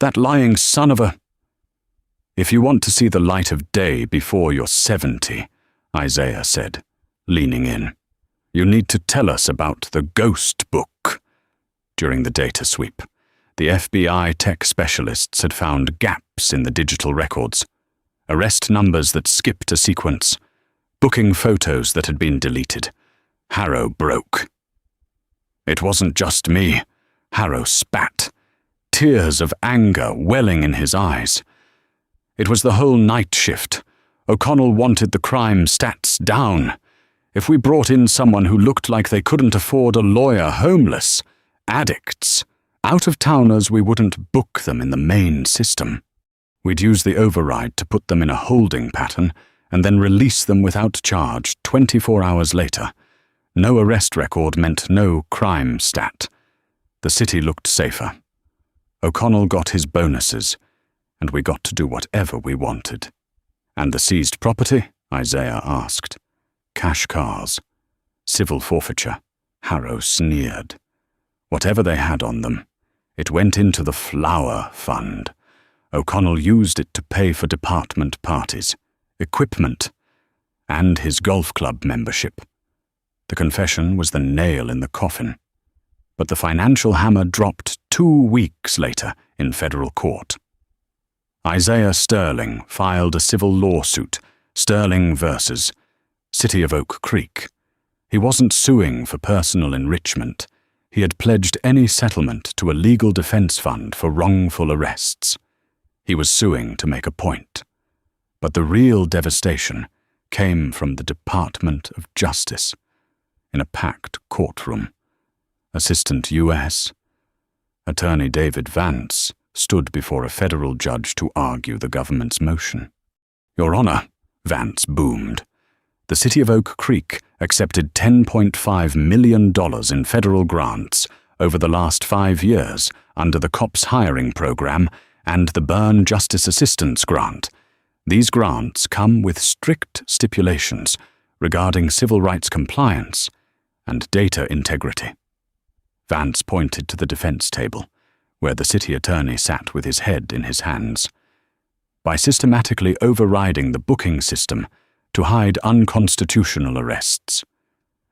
"That lying son of a—" "If you want to see the light of day before you're 70, Isaiah said, leaning in, "you need to tell us about the ghost book." During the data sweep, the FBI tech specialists had found gaps in the digital records, arrest numbers that skipped a sequence, booking photos that had been deleted. Harrow broke. "It wasn't just me," Harrow spat, tears of anger welling in his eyes. "It was the whole night shift. O'Connell wanted the crime stats down. If we brought in someone who looked like they couldn't afford a lawyer, homeless, addicts, out-of-towners, we wouldn't book them in the main system. We'd use the override to put them in a holding pattern and then release them without charge 24 hours later. No arrest record meant no crime stat. The city looked safer. O'Connell got his bonuses, and we got to do whatever we wanted." "And the seized property?" Isaiah asked. "Cash cars. Civil forfeiture," Harrow sneered. "Whatever they had on them, it went into the flower fund. O'Connell used it to pay for department parties, equipment, and his golf club membership." The confession was the nail in the coffin. But the financial hammer dropped 2 weeks later in federal court. Isaiah Sterling filed a civil lawsuit, Sterling versus City of Oak Creek. He wasn't suing for personal enrichment. He had pledged any settlement to a legal defense fund for wrongful arrests. He was suing to make a point. But the real devastation came from the Department of Justice. In a packed courtroom, Assistant U.S. Attorney David Vance stood before a federal judge to argue the government's motion. "Your Honor," Vance boomed, "the City of Oak Creek accepted $10.5 million in federal grants over the last 5 years under the COPS hiring program and the Burn Justice Assistance Grant. These grants come with strict stipulations regarding civil rights compliance and data integrity." Vance pointed to the defense table, where the city attorney sat with his head in his hands. "By systematically overriding the booking system to hide unconstitutional arrests,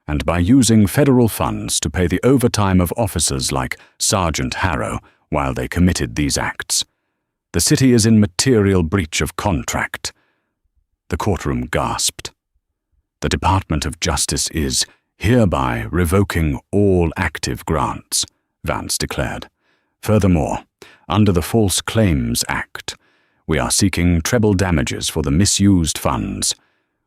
and by using federal funds to pay the overtime of officers like Sergeant Harrow while they committed these acts, the city is in material breach of contract." The courtroom gasped. "The Department of Justice is hereby revoking all active grants," Vance declared. "Furthermore, under the False Claims Act, we are seeking treble damages for the misused funds.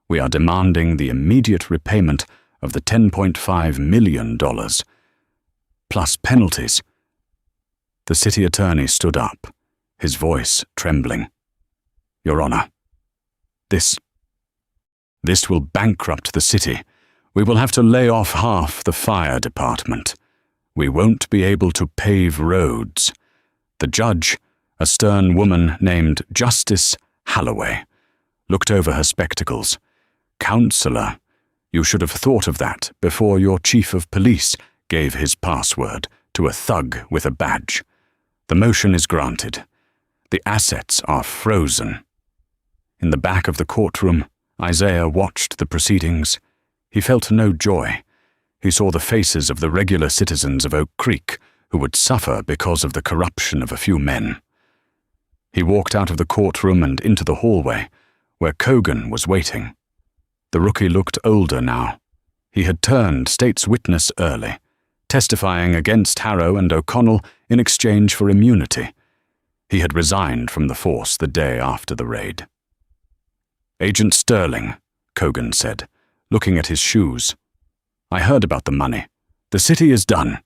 We are demanding the immediate repayment of the $10.5 million, plus penalties. The city attorney stood up, his voice trembling. Your Honor, this will bankrupt the city. We will have to lay off half the fire department. We won't be able to pave roads. The judge, a stern woman named Justice Halloway, looked over her spectacles. Counselor, you should have thought of that before your chief of police gave his password to a thug with a badge. The motion is granted. The assets are frozen. In the back of the courtroom, Isaiah watched the proceedings. He felt no joy. He saw the faces of the regular citizens of Oak Creek who would suffer because of the corruption of a few men. He walked out of the courtroom and into the hallway, where Cogan was waiting. The rookie looked older now. He had turned state's witness early, testifying against Harrow and O'Connell in exchange for immunity. He had resigned from the force the day after the raid. Agent Sterling, Cogan said, looking at his shoes. I heard about the money. The city is done.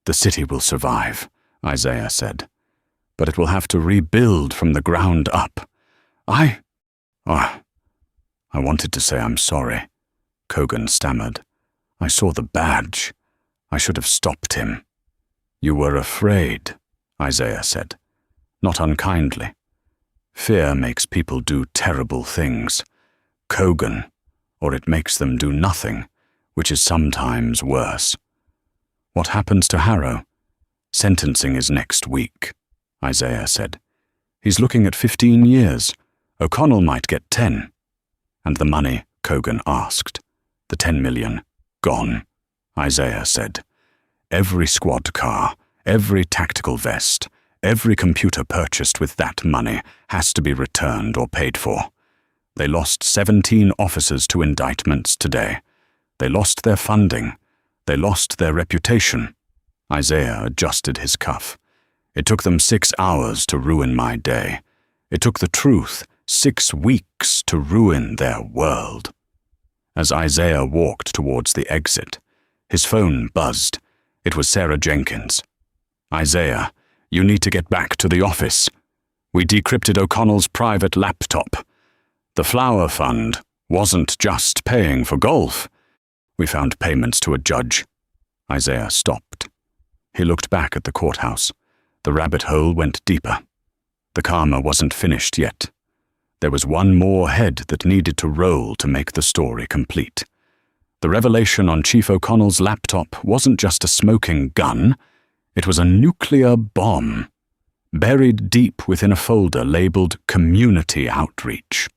The city will survive, Isaiah said, but it will have to rebuild from the ground up. I wanted to say I'm sorry, Cogan stammered. I saw the badge. I should have stopped him. You were afraid, Isaiah said, not unkindly. Fear makes people do terrible things, Cogan, or it makes them do nothing, which is sometimes worse. What happens to Harrow? Sentencing is next week, Isaiah said. He's looking at 15 years. O'Connell might get 10. And the money, Cogan asked. The 10 million, gone, Isaiah said. Every squad car, every tactical vest, every computer purchased with that money has to be returned or paid for. They lost 17 officers to indictments today. They lost their funding. They lost their reputation. Isaiah adjusted his cuff. It took them 6 hours to ruin my day. It took the truth 6 weeks to ruin their world. As Isaiah walked towards the exit, his phone buzzed. It was Sarah Jenkins. Isaiah, you need to get back to the office. We decrypted O'Connell's private laptop. The Flower Fund wasn't just paying for golf. We found payments to a judge. Isaiah stopped. He looked back at the courthouse. The rabbit hole went deeper. The karma wasn't finished yet. There was one more head that needed to roll to make the story complete. The revelation on Chief O'Connell's laptop wasn't just a smoking gun. It was a nuclear bomb, buried deep within a folder labeled Community Outreach.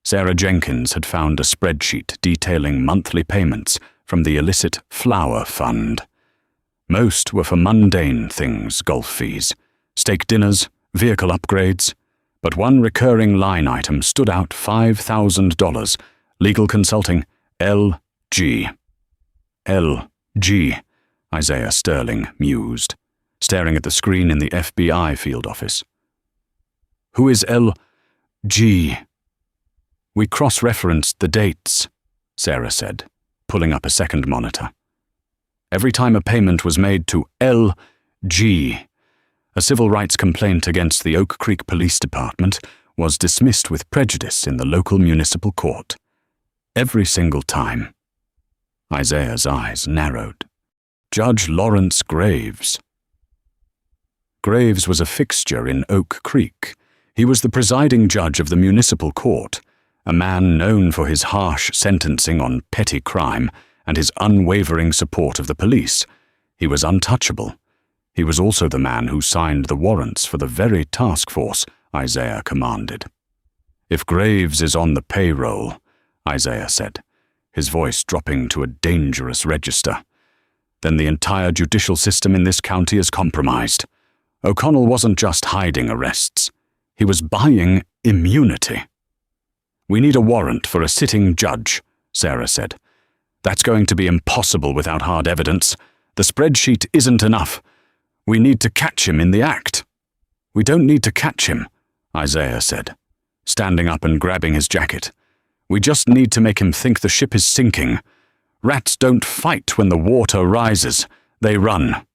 Sarah Jenkins had found a spreadsheet detailing monthly payments from the illicit Flower Fund. Most were for mundane things, golf fees, steak dinners, vehicle upgrades, but one recurring line item stood out: $5,000, legal consulting, L.G. L.G., Isaiah Sterling mused, staring at the screen in the FBI field office. Who is L.G.? We cross-referenced the dates, Sarah said, pulling up a second monitor. Every time a payment was made to L.G., a civil rights complaint against the Oak Creek Police Department was dismissed with prejudice in the local municipal court. Every single time. Isaiah's eyes narrowed. Judge Lawrence Graves. Graves was a fixture in Oak Creek. He was the presiding judge of the municipal court, a man known for his harsh sentencing on petty crime and his unwavering support of the police. He was untouchable. He was also the man who signed the warrants for the very task force Isaiah commanded. If Graves is on the payroll, Isaiah said, his voice dropping to a dangerous register, then the entire judicial system in this county is compromised. O'Connell wasn't just hiding arrests. He was buying immunity. We need a warrant for a sitting judge, Sarah said. That's going to be impossible without hard evidence. The spreadsheet isn't enough. We need to catch him in the act. We don't need to catch him, Isaiah said, standing up and grabbing his jacket. We just need to make him think the ship is sinking. Rats don't fight when the water rises. They run.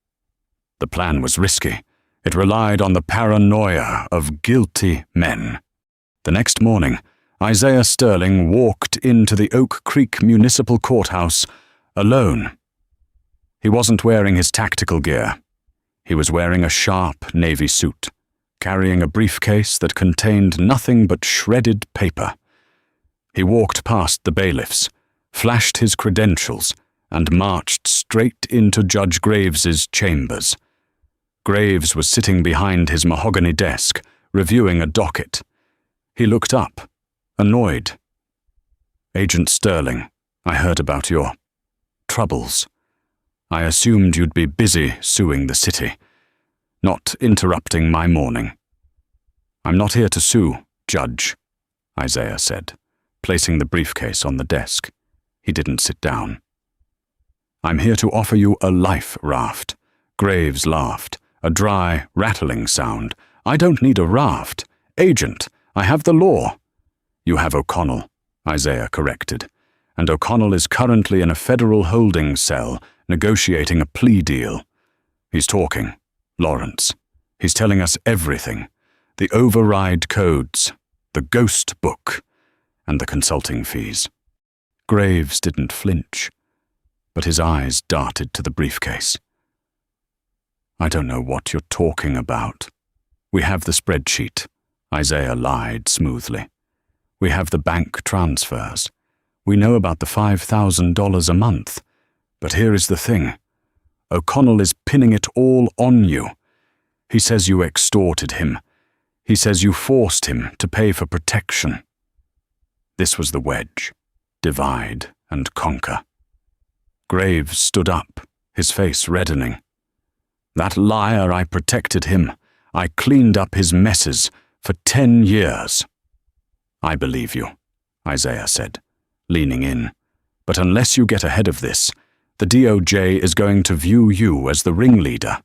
The plan was risky. It relied on the paranoia of guilty men. The next morning, Isaiah Sterling walked into the Oak Creek Municipal Courthouse alone. He wasn't wearing his tactical gear. He was wearing a sharp navy suit, carrying a briefcase that contained nothing but shredded paper. He walked past the bailiffs, flashed his credentials, and marched straight into Judge Graves's chambers. Graves was sitting behind his mahogany desk, reviewing a docket. He looked up, annoyed. "Agent Sterling, I heard about your troubles. I assumed you'd be busy suing the city, not interrupting my morning." "I'm not here to sue, Judge," Isaiah said, placing the briefcase on the desk. He didn't sit down. "I'm here to offer you a life raft." Graves laughed, a dry, rattling sound. "I don't need a raft. Agent, I have the law." "You have O'Connell," Isaiah corrected, "and O'Connell is currently in a federal holding cell negotiating a plea deal. He's talking, Lawrence. He's telling us everything. The override codes, the ghost book, and the consulting fees." Graves didn't flinch, but his eyes darted to the briefcase. "I don't know what you're talking about." "We have the spreadsheet," Isaiah lied smoothly. "We have the bank transfers. We know about the $5,000 a month. But here is the thing. O'Connell is pinning it all on you. He says you extorted him. He says you forced him to pay for protection." This was the wedge. Divide and conquer. Graves stood up, his face reddening. "That liar, I protected him. I cleaned up his messes for 10 years. "I believe you," Isaiah said, leaning in. "But unless you get ahead of this, the DOJ is going to view you as the ringleader.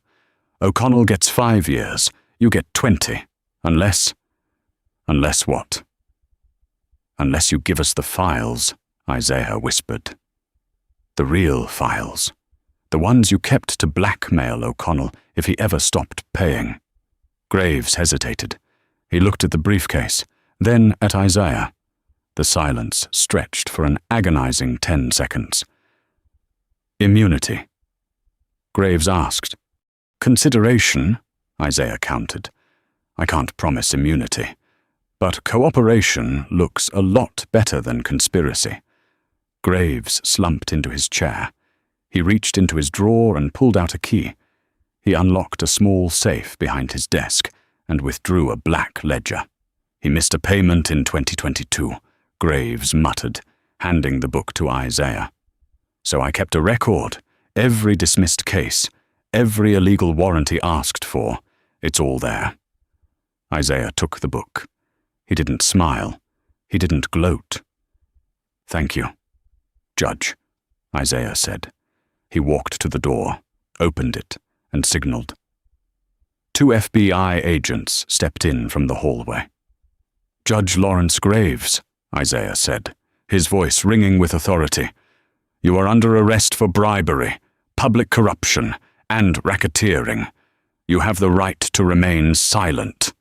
O'Connell gets 5 years, you get 20. Unless what?" "Unless you give us the files," Isaiah whispered. "The real files. The ones you kept to blackmail O'Connell if he ever stopped paying." Graves hesitated. He looked at the briefcase, then at Isaiah. The silence stretched for an agonizing 10 seconds. "Immunity?" Graves asked. "Consideration," Isaiah countered. "I can't promise immunity, but cooperation looks a lot better than conspiracy." Graves slumped into his chair. He reached into his drawer and pulled out a key. He unlocked a small safe behind his desk and withdrew a black ledger. "He missed a payment in 2022, Graves muttered, handing the book to Isaiah. "So I kept a record. Every dismissed case, every illegal warrant he asked for, it's all there." Isaiah took the book. He didn't smile. He didn't gloat. "Thank you, Judge," Isaiah said. He walked to the door, opened it, and signaled. 2 FBI agents stepped in from the hallway. "Judge Lawrence Graves," Isaiah said, his voice ringing with authority. "You are under arrest for bribery, public corruption, and racketeering. You have the right to remain silent."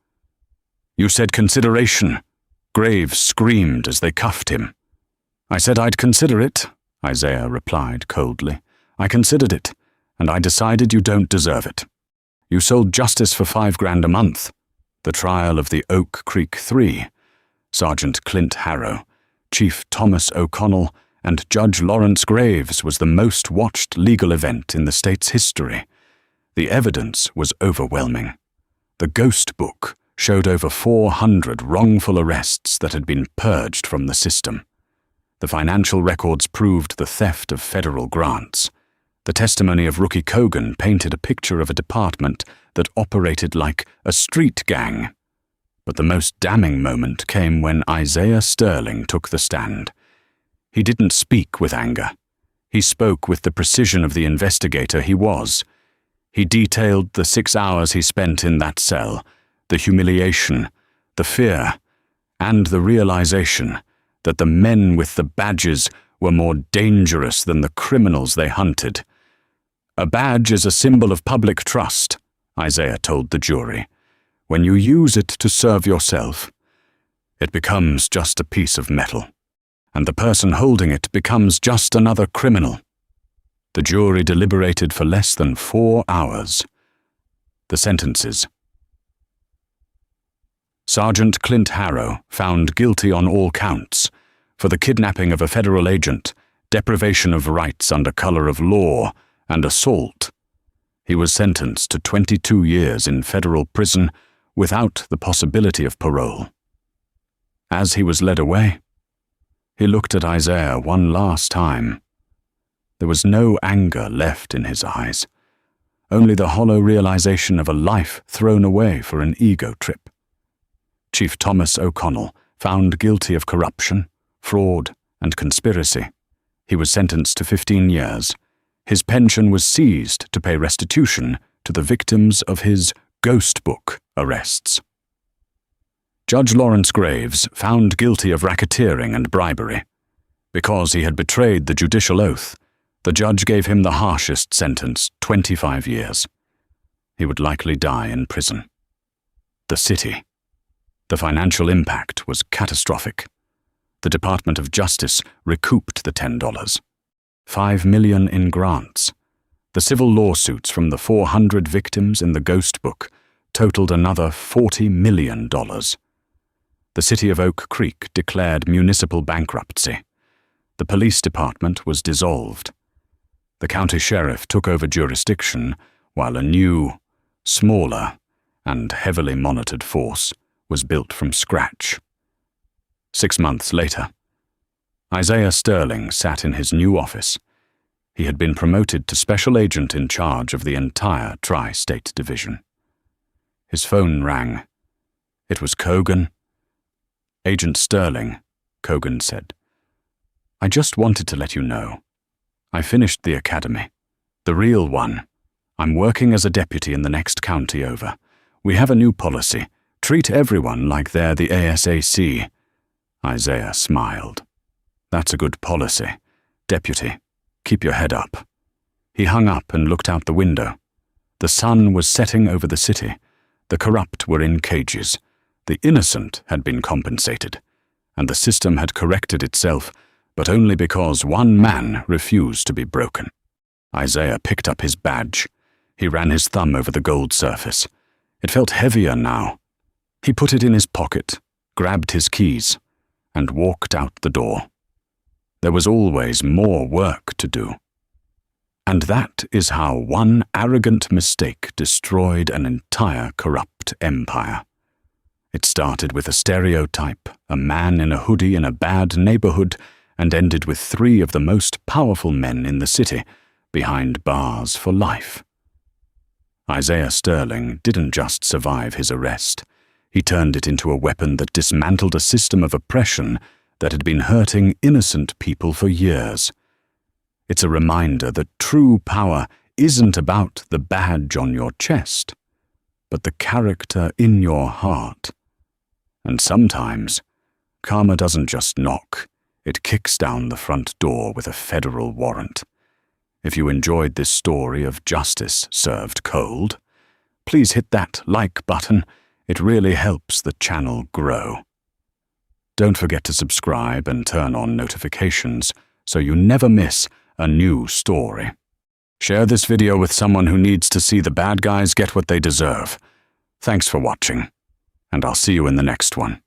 "You said consideration," Graves screamed as they cuffed him. "I said I'd consider it," Isaiah replied coldly. "I considered it, and I decided you don't deserve it. You sold justice for $5,000 a month. The trial of the Oak Creek Three, Sergeant Clint Harrow, Chief Thomas O'Connell, and Judge Lawrence Graves was the most watched legal event in the state's history. The evidence was overwhelming. The ghost book showed over 400 wrongful arrests that had been purged from the system. The financial records proved the theft of federal grants. The testimony of Rookie Kogan painted a picture of a department that operated like a street gang. But the most damning moment came when Isaiah Sterling took the stand. He didn't speak with anger. He spoke with the precision of the investigator he was. He detailed the 6 hours he spent in that cell, the humiliation, the fear, and the realization that the men with the badges were more dangerous than the criminals they hunted. "A badge is a symbol of public trust," Isaiah told the jury. "When you use it to serve yourself, it becomes just a piece of metal, and the person holding it becomes just another criminal." The jury deliberated for less than 4 hours. The sentences. Sergeant Clint Harrow, found guilty on all counts for the kidnapping of a federal agent, deprivation of rights under color of law, and assault. He was sentenced to 22 years in federal prison without the possibility of parole. As he was led away, he looked at Isaiah one last time. There was no anger left in his eyes, only the hollow realization of a life thrown away for an ego trip. Chief Thomas O'Connell, found guilty of corruption, fraud, and conspiracy. He was sentenced to 15 years. His pension was seized to pay restitution to the victims of his ghost book arrests. Judge Lawrence Graves, found guilty of racketeering and bribery. Because he had betrayed the judicial oath, the judge gave him the harshest sentence, 25 years. He would likely die in prison. The city. The financial impact was catastrophic. The Department of Justice recouped the $10. $5 million in grants. The civil lawsuits from the 400 victims in the ghost book totaled another $40 million. The city of Oak Creek declared municipal bankruptcy. The police department was dissolved. The county sheriff took over jurisdiction while a new, smaller, and heavily monitored force was built from scratch. 6 months later, Isaiah Sterling sat in his new office. He had been promoted to special agent in charge of the entire Tri-State Division. His phone rang. It was Cogan. "Agent Sterling," Cogan said. "I just wanted to let you know. I finished the academy. The real one. I'm working as a deputy in the next county over. We have a new policy. Treat everyone like they're the ASAC." Isaiah smiled. "That's a good policy. Deputy, keep your head up." He hung up and looked out the window. The sun was setting over the city. The corrupt were in cages. The innocent had been compensated. And the system had corrected itself, but only because one man refused to be broken. Isaiah picked up his badge. He ran his thumb over the gold surface. It felt heavier now. He put it in his pocket, grabbed his keys, and walked out the door. There was always more work to do. And that is how one arrogant mistake destroyed an entire corrupt empire. It started with a stereotype, a man in a hoodie in a bad neighborhood, and ended with 3 of the most powerful men in the city behind bars for life. Isaiah Sterling didn't just survive his arrest. He turned it into a weapon that dismantled a system of oppression that had been hurting innocent people for years. It's a reminder that true power isn't about the badge on your chest, but the character in your heart. And sometimes, karma doesn't just knock, it kicks down the front door with a federal warrant. If you enjoyed this story of justice served cold, please hit that like button. It really helps the channel grow. Don't forget to subscribe and turn on notifications so you never miss a new story. Share this video with someone who needs to see the bad guys get what they deserve. Thanks for watching, and I'll see you in the next one.